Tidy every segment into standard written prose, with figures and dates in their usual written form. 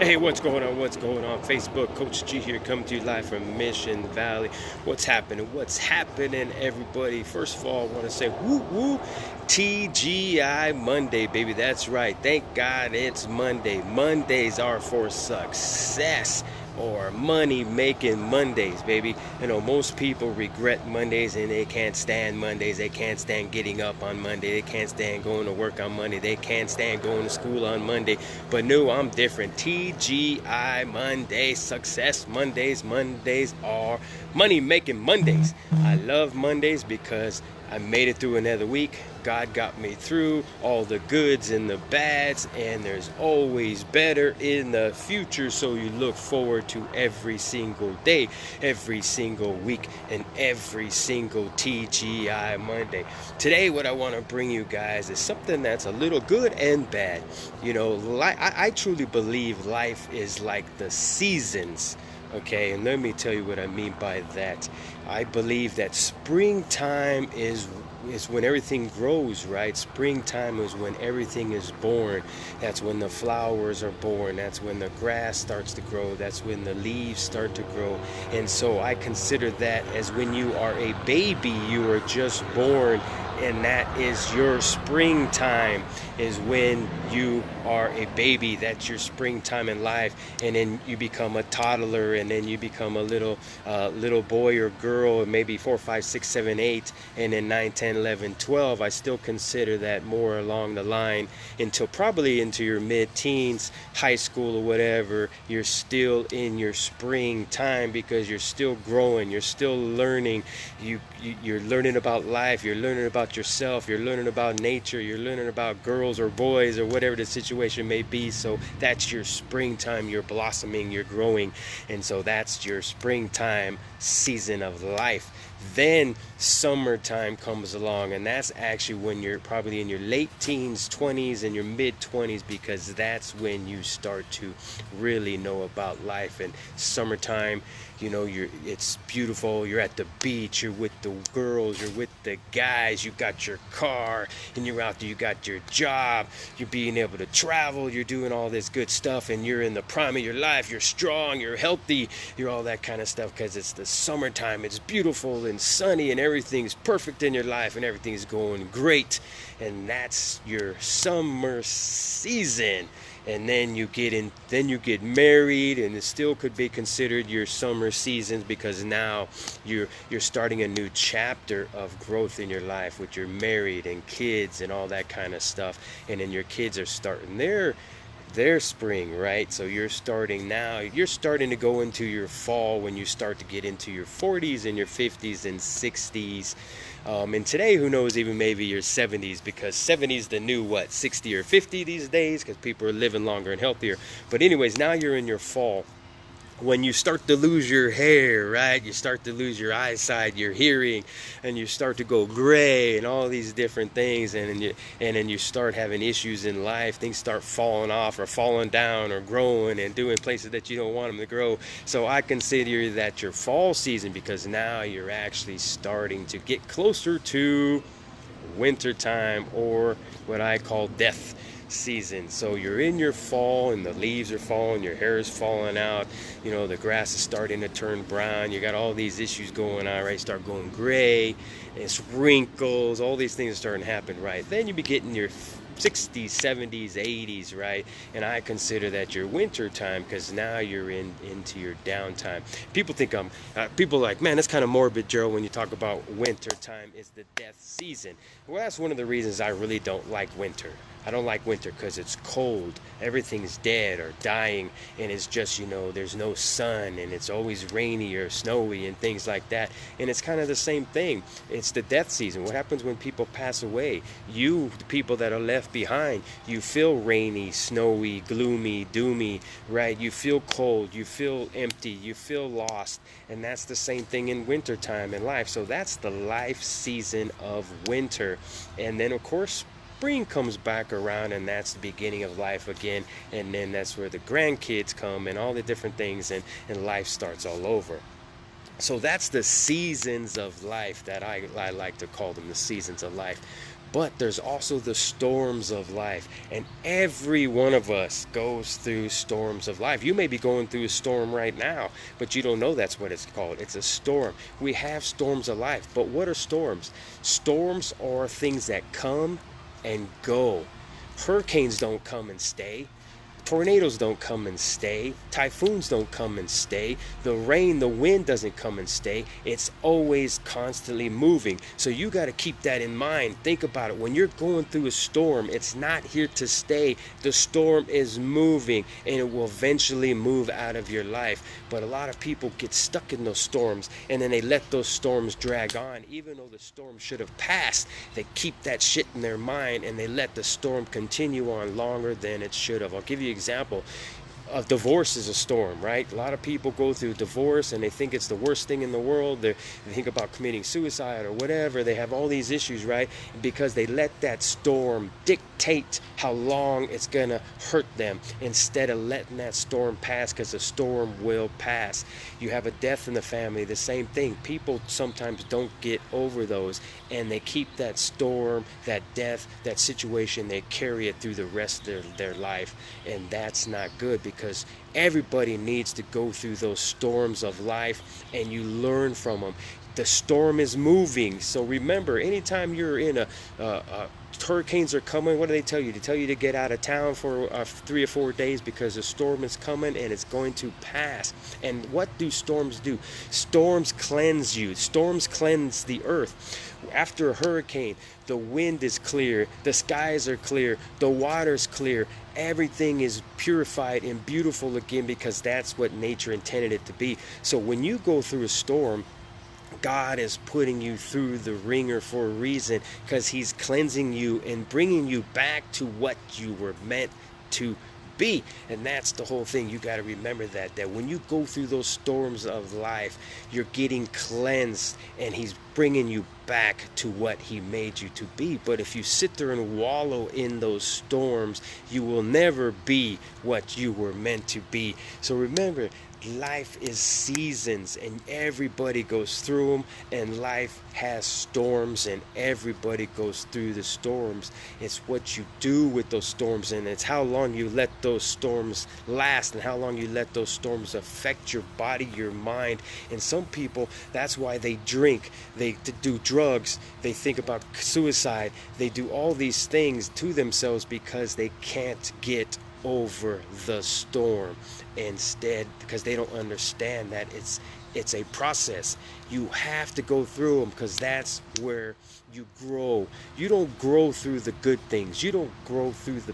Hey, what's going on? What's going on? Facebook, Coach G here, coming to you live from Mission Valley. What's happening? What's happening, everybody? First of all, I want to say woo woo TGI Monday, baby. That's right. Thank God it's Monday. Mondays are for success or money making Mondays, baby. You know, most people regret Mondays and they can't stand Mondays. They can't stand getting up on Monday. They can't stand going to work on Monday. They can't stand going to school on Monday. But no, I'm different. TGI Monday, success Mondays. Mondays are money making Mondays. I love Mondays because I made it through another week. God got me through all the goods and the bads, and there's always better in the future. So you look forward to every single day, every single week, and every single TGI Monday. Today, what I want to bring you guys is something that's a little good and bad. You know, I truly believe life is like the seasons. Okay, and let me tell you what I mean by that. I believe that springtime is when everything grows, right? Springtime is when everything is born. That's when the flowers are born. That's when the grass starts to grow. That's when the leaves start to grow. And so I consider that as when you are a baby, you are just born, and that is your springtime, is when you are a baby. That's your springtime in life. And then you become a toddler, and then you become a little boy or girl, maybe 4, 5, 6, 7, 8, and then 9, 10, 11, 12. I still consider that more along the line until probably into your mid-teens, high school or whatever. You're still in your springtime because you're still growing, you're still learning. You're learning about life, you're learning about yourself, you're learning about nature, you're learning about girls or boys or whatever the situation may be. So that's your springtime. You're blossoming, you're growing, and so that's your springtime season of life. Then summertime comes along, and that's actually when you're probably in your late teens, 20s, and your mid 20s, because that's when you start to really know about life. And summertime, you know, it's beautiful. You're at the beach, you're with the girls, you're with the guys, you got your car, and you're out there, you got your job, you're being able to travel, you're doing all this good stuff, and you're in the prime of your life. You're strong, you're healthy, you're all that kind of stuff, because it's the summertime. It's beautiful and sunny, and everything's perfect in your life, and everything's going great. And that's your summer season. And then you get married, and it still could be considered your summer seasons, because now you're starting a new chapter of growth in your life with your married and kids and all that kind of stuff. And then your kids are starting their spring, right? So you're starting to go into your fall when you start to get into your 40s and your 50s and 60s. And today, who knows, even maybe your 70s, because 70 is the new, 60 or 50 these days, because people are living longer and healthier. But anyways, now you're in your fall, when you start to lose your hair, right? You start to lose your eyesight, your hearing, and you start to go gray and all these different things. And then you start having issues in life. Things start falling off or falling down or growing and doing places that you don't want them to grow. So I consider that your fall season, because now you're actually starting to get closer to winter time, or what I call death season. So you're in your fall, and the leaves are falling, your hair is falling out, you know, the grass is starting to turn brown, you got all these issues going on, right? Start going gray, it's wrinkles, all these things are starting to happen, right? Then you be getting your 60s, 70s, 80s, right? And I consider that your winter time, because now you're into your downtime. People think people are like, man, that's kind of morbid, Gerald, when you talk about winter time. It's the death season. Well, that's one of the reasons I really don't like winter. I don't like winter because it's cold. Everything's dead or dying, and it's just, you know, there's no sun, and it's always rainy or snowy and things like that. And it's kind of the same thing. It's the death season. What happens when people pass away? You, the people that are left behind, you feel rainy, snowy, gloomy, doomy, right? You feel cold, you feel empty, you feel lost. And that's the same thing in wintertime in life. So that's the life season of winter. And then, of course, spring comes back around, and that's the beginning of life again. And then that's where the grandkids come and all the different things, and life starts all over. So that's the seasons of life that I like to call them, the seasons of life. But there's also the storms of life, and every one of us goes through storms of life. You may be going through a storm right now, but you don't know that's what it's called. It's a storm. We have storms of life, but what are storms? Storms are things that come and go. Hurricanes don't come and stay. Tornadoes don't come and stay. Typhoons don't come and stay. The rain, the wind doesn't come and stay. It's always constantly moving. So you got to keep that in mind. Think about it. When you're going through a storm, it's not here to stay. The storm is moving, and it will eventually move out of your life. But a lot of people get stuck in those storms, and then they let those storms drag on. Even though the storm should have passed, they keep that shit in their mind, and they let the storm continue on longer than it should have. I'll give you an example. A divorce is a storm, right? A lot of people go through divorce and they think it's the worst thing in the world. They think about committing suicide or whatever. They have all these issues, right? Because they let that storm dictate how long it's gonna hurt them instead of letting that storm pass, because the storm will pass. You have a death in the family, the same thing. People sometimes don't get over those, and they keep that storm, that death, that situation, they carry it through the rest of their life, and that's not good, because everybody needs to go through those storms of life, and you learn from them. The storm is moving, so remember, anytime you're in a hurricanes are coming, what do they tell you? They tell you to get out of town for 3 or 4 days because the storm is coming and it's going to pass. And what do storms do? Storms cleanse you. Storms cleanse the earth. After a hurricane, the wind is clear, the skies are clear, the water's clear, everything is purified and beautiful again, because that's what nature intended it to be. So when you go through a storm, God is putting you through the ringer for a reason, because he's cleansing you and bringing you back to what you were meant to be. And that's the whole thing. You got to remember that when you go through those storms of life, you're getting cleansed, and he's bringing you back to what he made you to be. But if you sit there and wallow in those storms, you will never be what you were meant to be. So remember, life is seasons, and everybody goes through them, and life has storms, and everybody goes through the storms. It's what you do with those storms, and it's how long you let those storms last, and how long you let those storms affect your body, your mind. And some people, that's why they drink, they do drugs, they think about suicide, they do all these things to themselves because they can't get over the storm. Instead, because they don't understand that it's a process. You have to go through them, because that's where you grow. You don't grow through the good things. You don't grow through the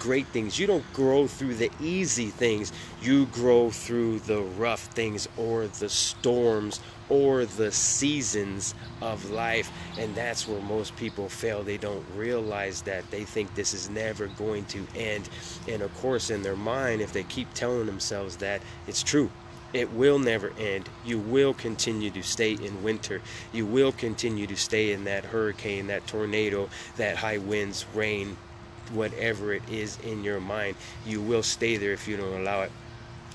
great things. You don't grow through the easy things. You grow through the rough things, or the storms, or the seasons of life. And that's where most people fail. They don't realize that. They think this is never going to end. And of course, in their mind, if they keep telling themselves that, it's true. It will never end. You will continue to stay in winter. You will continue to stay in that hurricane, that tornado, that high winds, rain, whatever it is in your mind. You will stay there if you don't allow it.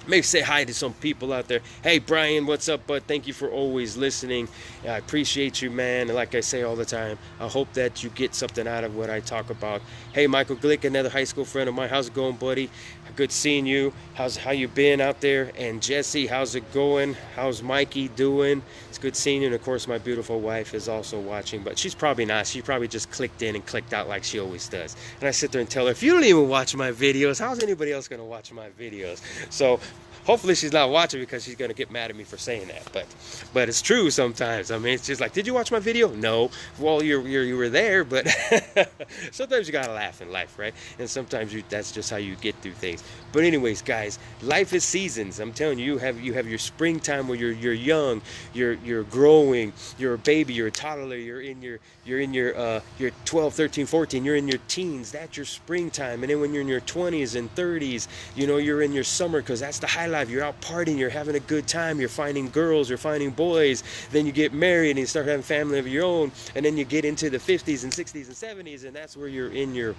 Maybe say hi to some people out there. Hey Brian, what's up, bud? Thank you for always listening. I appreciate you, man. And like I say all the time, I hope that you get something out of what I talk about. Hey Michael Glick, another high school friend of mine. How's it going, buddy? Good seeing you. How you been out there? And Jesse, how's it going? How's Mikey doing? It's good seeing you. And of course, my beautiful wife is also watching, but she's probably not. She probably just clicked in and clicked out like she always does. And I sit there and tell her, if you don't even watch my videos, how's anybody else going to watch my videos? So hopefully she's not watching, because she's going to get mad at me for saying that. But it's true sometimes. I mean, it's just like, did you watch my video? No. Well, you were there, but sometimes you got to laugh in life, right? And sometimes that's just how you get through things. But anyways, guys, life is seasons. I'm telling you, you have your springtime where you're young, you're growing, you're a baby, you're a toddler, you're in your 12, 13, 14, you're in your teens. That's your springtime. And then when you're in your 20s and 30s, you're in your summer, because that's the high life. You're out partying, you're having a good time, you're finding girls, you're finding boys. Then you get married and you start having family of your own, and then you get into the 50s and 60s and 70s, and that's where you're in your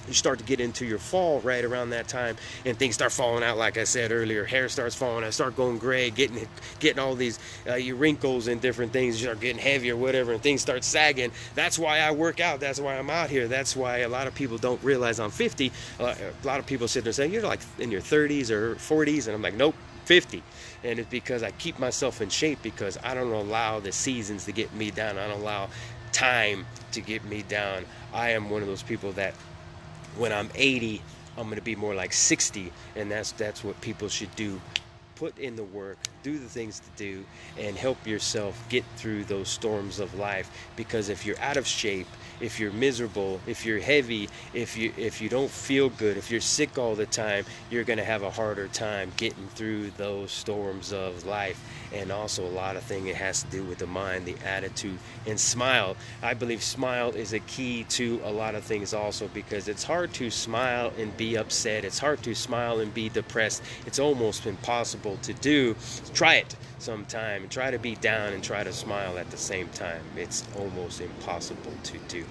You start to get into your fall right around that time, and things start falling out. Like I said earlier, hair starts falling out, start going gray, getting all these your wrinkles and different things. You start getting heavy or whatever, and things start sagging. That's why I work out. That's why I'm out here. That's why a lot of people don't realize I'm 50. A lot of people sit there saying, you're like in your 30s or 40s, and I'm like, nope, 50. And it's because I keep myself in shape, because I don't allow the seasons to get me down. I don't allow time to get me down. I am one of those people that when I'm 80, I'm going to be more like 60, and that's what people should do. Put in the work, do the things to do, and help yourself get through those storms of life. Because if you're out of shape, if you're miserable, if you're heavy, if you don't feel good, if you're sick all the time, you're going to have a harder time getting through those storms of life. And also a lot of things, it has to do with the mind, the attitude, and smile. I believe smile is a key to a lot of things also, because it's hard to smile and be upset. It's hard to smile and be depressed. It's almost impossible to do. Try it sometime and try to be down and try to smile at the same time. It's almost impossible to do.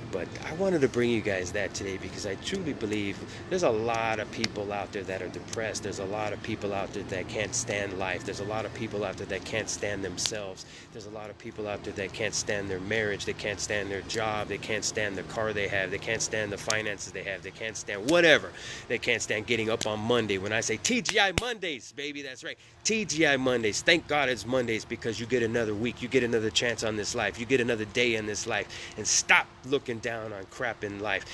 But I wanted to bring you guys that today, because I truly believe there's a lot of people out there that are depressed. There's a lot of people out there that can't stand life. There's a lot of people out there that can't stand themselves. There's a lot of people out there that can't stand their marriage. They can't stand their job. They can't stand the car they have. They can't stand the finances they have. They can't stand whatever. They can't stand getting up on Monday. When I say TGI Mondays, baby, that's right. TGI Mondays. Thank God it's Mondays, because you get another week. You get another chance on this life. You get another day in this life. And stop looking down on crap in life.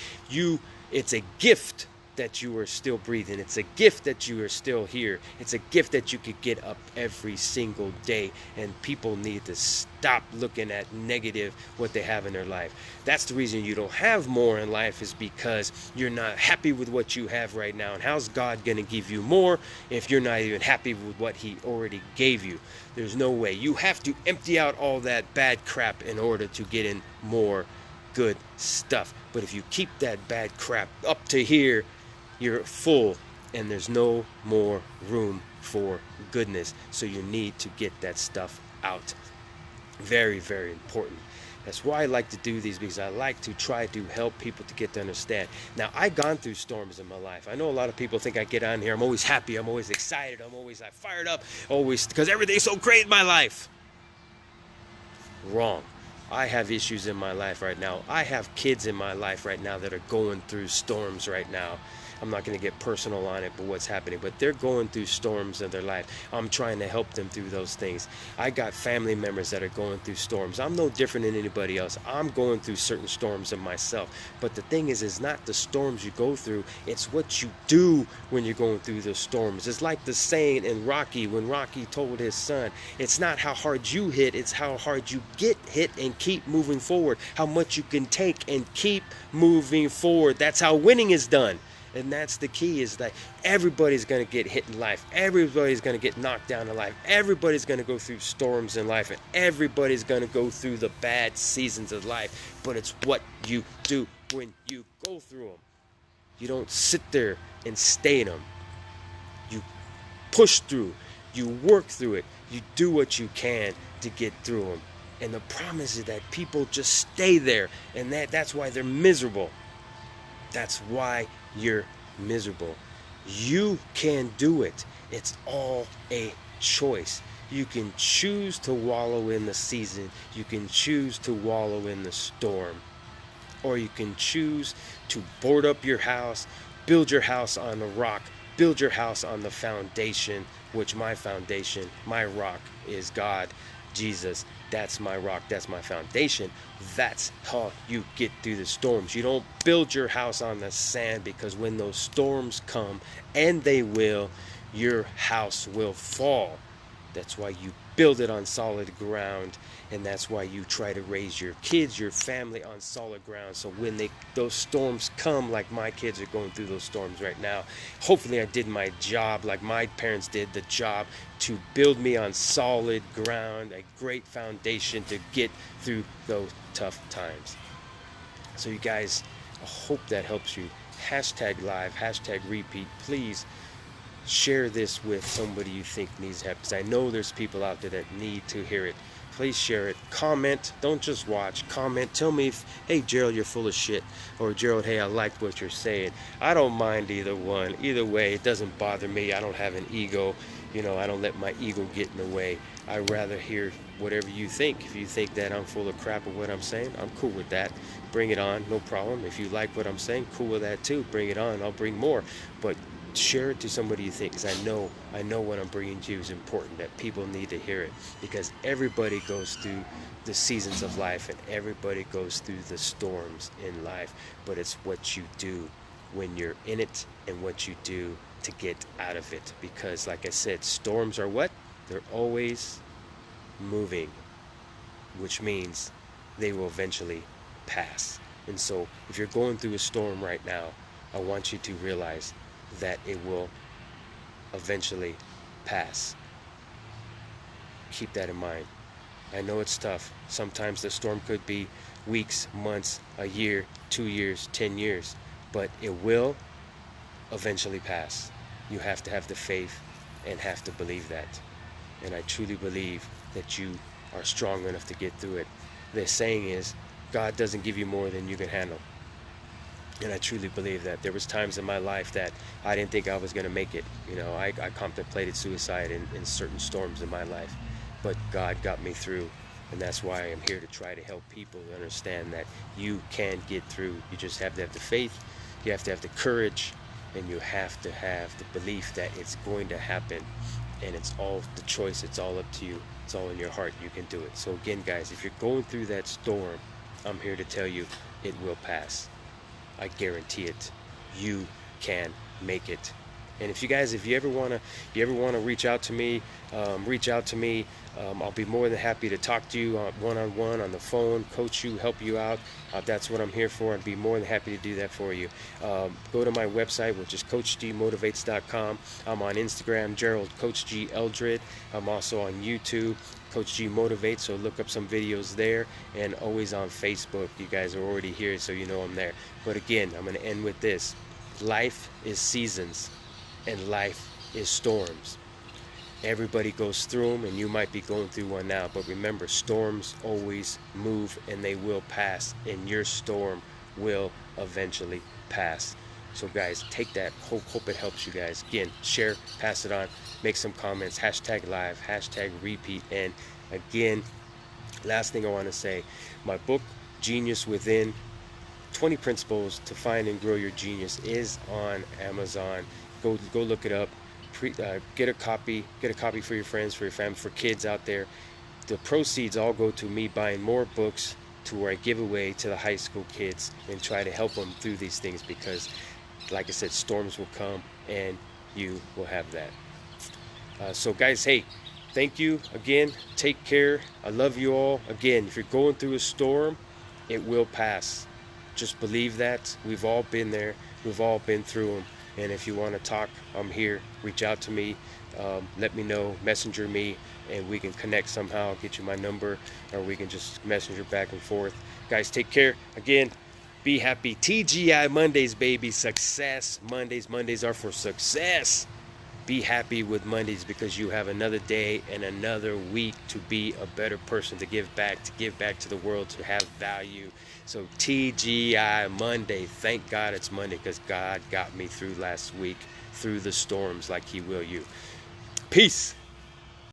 It's a gift that you are still breathing. It's a gift that you are still here. It's a gift that you could get up every single day. And people need to stop looking at negative what they have in their life. That's the reason you don't have more in life, is because you're not happy with what you have right now. And how's God going to give you more if you're not even happy with what he already gave you? There's no way. You have to empty out all that bad crap in order to get in more good stuff. But if you keep that bad crap up to here, you're full, and there's no more room for goodness. So you need to get that stuff out. Very, very important. That's why I like to do these, because I like to try to help people to get to understand. Now, I've gone through storms in my life. I know a lot of people think I get on here, I'm always happy, I'm always excited, I'm always fired up, always, because everything's so great in my life. Wrong. I have issues in my life right now. I have kids in my life right now that are going through storms right now. I'm not going to get personal on it, but what's happening. But they're going through storms in their life. I'm trying to help them through those things. I got family members that are going through storms. I'm no different than anybody else. I'm going through certain storms in myself. But the thing is not the storms you go through. It's what you do when you're going through the storms. It's like the saying in Rocky, when Rocky told his son, it's not how hard you hit, it's how hard you get hit and keep moving forward. How much you can take and keep moving forward. That's how winning is done. And that's the key, is that everybody's going to get hit in life. Everybody's going to get knocked down in life. Everybody's going to go through storms in life. And everybody's going to go through the bad seasons of life. But it's what you do when you go through them. You don't sit there and stay in them. You push through. You work through it. You do what you can to get through them. And the promise is that people just stay there. And that's why they're miserable. That's why you're miserable. You can do it. It's all a choice. You can choose to wallow in the season. You can choose to wallow in the storm. Or you can choose to board up your house, build your house on the rock, build your house on the foundation, which my foundation, my rock is God, Jesus. That's my rock. That's my foundation. That's how you get through the storms. You don't build your house on the sand, because when those storms come, and they will, your house will fall. That's why you build it on solid ground, and that's why you try to raise your kids, your family on solid ground. So when those storms come, like my kids are going through those storms right now, hopefully I did my job like my parents did the job to build me on solid ground, a great foundation to get through those tough times. So you guys, I hope that helps you. #live, #repeat. Please share this with somebody you think needs help, because I know there's people out there that need to hear it. please share it. Comment. Don't just watch. Comment. Tell me if, hey, Gerald, you're full of shit. Or, Gerald, hey, I liked what you're saying. I don't mind either one. Either way, it doesn't bother me. I don't have an ego. I don't let my ego get in the way. I'd rather hear whatever you think. If you think that I'm full of crap of what I'm saying, I'm cool with that. Bring it on. No problem. If you like what I'm saying, cool with that too. Bring it on. I'll bring more. But share it to somebody you think, because I know what I'm bringing to you is important, that people need to hear it, because everybody goes through the seasons of life and everybody goes through the storms in life, but it's what you do when you're in it and what you do to get out of it. Because like I said, storms are what? They're always moving, which means they will eventually pass. And so if you're going through a storm right now, I want you to realize that it will eventually pass. Keep that in mind. I know it's tough. Sometimes the storm could be weeks, months, a year, 2 years, 10 years, but it will eventually pass. You have to have the faith and have to believe that. And I truly believe that you are strong enough to get through it. The saying is, God doesn't give you more than you can handle. And I truly believe that. There was times in my life that I didn't think I was going to make it. I contemplated suicide in certain storms in my life. But God got me through. And that's why I'm here to try to help people understand that you can get through. You just have to have the faith. You have to have the courage. And you have to have the belief that it's going to happen. And it's all the choice. It's all up to you. It's all in your heart. You can do it. So again, guys, if you're going through that storm, I'm here to tell you it will pass. I guarantee it. You can make it. And if you ever wanna reach out to me, reach out to me. I'll be more than happy to talk to you one-on-one on the phone, coach you, help you out. That's what I'm here for. I'd be more than happy to do that for you. Go to my website, which is CoachGMotivates.com. I'm on Instagram, Gerald Coach G Eldred. I'm also on YouTube, Coach G Motivates, so look up some videos there, and always on Facebook. You guys are already here, so you know I'm there. But again, I'm going to end with this. Life is seasons, and life is storms. Everybody goes through them, and you might be going through one now, but remember, storms always move and they will pass, and your storm will eventually pass. So guys, take that. Hope it helps you guys. Again, share, pass it on, make some comments, hashtag live, hashtag repeat. And again, last thing I want to say, my book, Genius Within, 20 Principles to Find and Grow Your Genius, is on Amazon. Go look it up. Get a copy for your friends, for your family, for kids out there. The proceeds all go to me buying more books, to where I give away to the high school kids and try to help them through these things, because like I said, storms will come and you will have that. So guys, hey, thank you again. Take care. I love you all. Again, if you're going through a storm, it will pass. Just believe that. We've all been there. We've all been through them. And if you want to talk, I'm here. Reach out to me. Let me know. Messenger me, and we can connect somehow. I'll get you my number, or we can just messenger back and forth. Guys, take care. Again, be happy. TGI Mondays, baby. Success Mondays. Mondays are for success. Be happy with Mondays, because you have another day and another week to be a better person, to give back to the world, to have value. So TGI Monday. Thank God it's Monday, because God got me through last week, through the storms, like he will you. Peace.